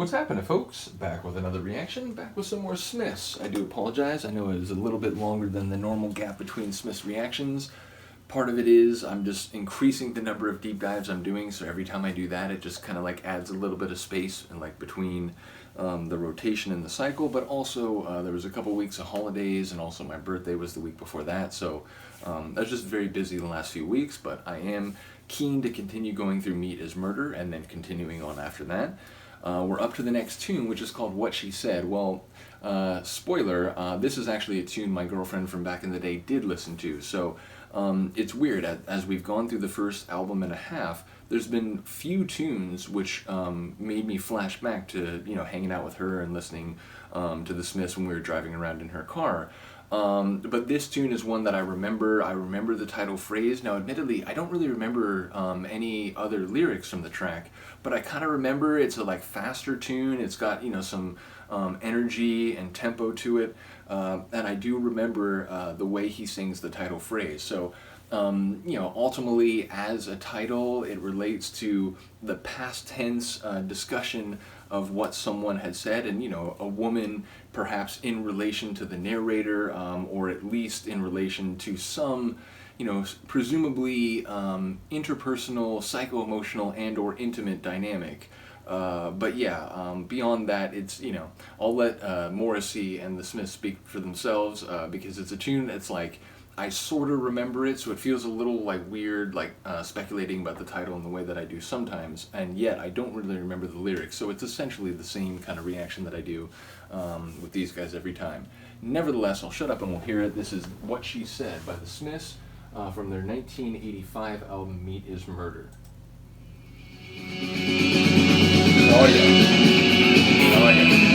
What's happening, folks? Back with another reaction, back with some more Smiths. I do apologize, I know it was a little bit longer than the normal gap between Smiths reactions. Part of it is I'm just increasing the number of deep dives I'm doing, so every time I do that it just kind of like adds a little bit of space and like between the rotation and the cycle, but also there was a couple weeks of holidays and also my birthday was the week before that, so I was just very busy the last few weeks, but I am keen to continue going through Meat is Murder and then continuing on after that. We're up to the next tune, which is called What She Said. Well, spoiler, this is actually a tune my girlfriend from back in the day did listen to, so it's weird, as we've gone through the first album and a half, there's been few tunes which made me flash back to, you know, hanging out with her and listening to the Smiths when we were driving around in her car. But this tune is one that I remember. I remember the title phrase. Now, admittedly, I don't really remember any other lyrics from the track, but I kind of remember it's a like faster tune. It's got, you know, some energy and tempo to it, and I do remember the way he sings the title phrase. So, you know, ultimately, as a title, it relates to the past tense discussion of what someone had said, and, you know, a woman perhaps in relation to the narrator, or at least in relation to some, you know, presumably interpersonal, psycho-emotional, and or intimate dynamic. But yeah, beyond that, it's, you know, I'll let Morrissey and the Smiths speak for themselves, because it's a tune that's like, I sort of remember it, so it feels a little like weird, like speculating about the title in the way that I do sometimes, and yet I don't really remember the lyrics, so it's essentially the same kind of reaction that I do with these guys every time. Nevertheless, I'll shut up and we'll hear it. This is What She Said by the Smiths from their 1985 album Meat is Murder. Oh yeah. Oh yeah.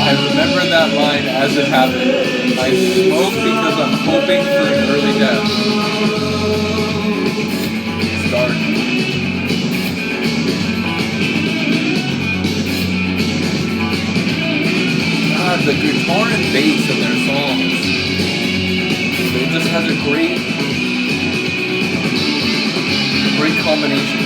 I remember that line as it happened. I smoke because I'm hoping for an early death. It's dark. God, the guitar and bass in their songs. It just has a great combination.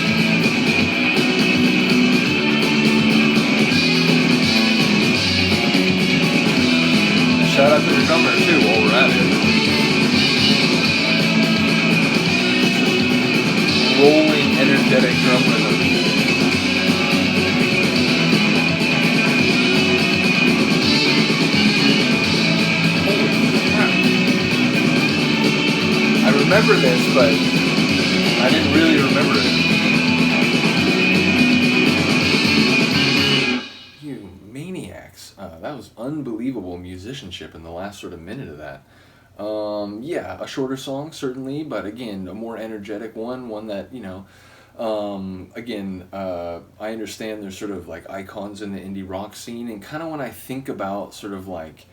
Shout out to the drummer too while we're at it. Rolling, energetic drum rhythm. Holy crap. I remember this, but I didn't really remember it. That was unbelievable musicianship in the last sort of minute of that. Yeah, a shorter song, certainly, but again, a more energetic one that, you know, again, I understand there's sort of like icons in the indie rock scene, and kind of when I think about sort of like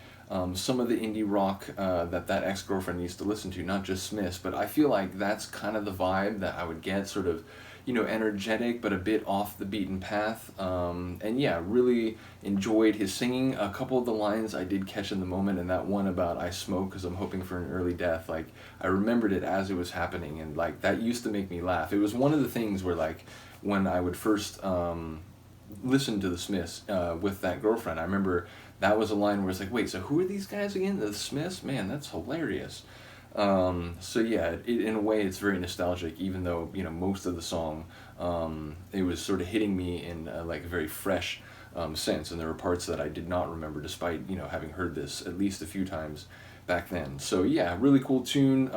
some of the indie rock that ex-girlfriend used to listen to, not just Smiths, but I feel like that's kind of the vibe that I would get, sort of, energetic but a bit off the beaten path. And yeah, really enjoyed his singing. A couple of the lines I did catch in the moment, and that one about "I smoke because I'm hoping for an early death," like I remembered it as it was happening, and like that used to make me laugh. It was one of the things where like when I would first listen to the Smiths with that girlfriend, I remember that was a line where it's like, wait, so who are these guys again? The Smiths? Man, that's hilarious. So yeah, in a way, it's very nostalgic. Even though most of the song, it was sort of hitting me in like a very fresh sense, and there were parts that I did not remember, despite having heard this at least a few times back then. So yeah, really cool tune.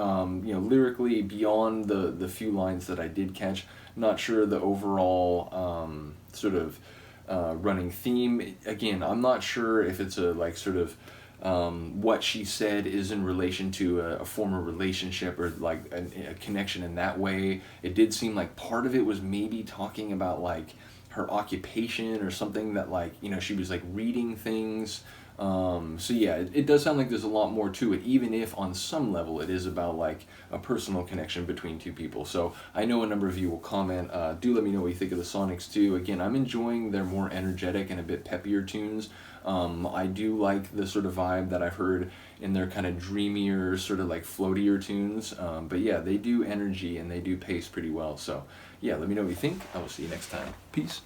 Lyrically, beyond the few lines that I did catch, not sure the overall sort of running theme. Again, I'm not sure if it's a like sort of what she said is in relation to a former relationship or like a connection in that way. It did seem like part of it was maybe talking about like her occupation or something, that like she was like reading things. So yeah, it does sound like there's a lot more to it, even if on some level it is about like a personal connection between two people. So I know a number of you will comment. Do let me know what you think of the Sonics too. Again, I'm enjoying their more energetic and a bit peppier tunes. I do like the sort of vibe that I've heard in their kind of dreamier, sort of like floatier tunes. But yeah, they do energy and they do pace pretty well. So yeah, let me know what you think. I will see you next time. Peace.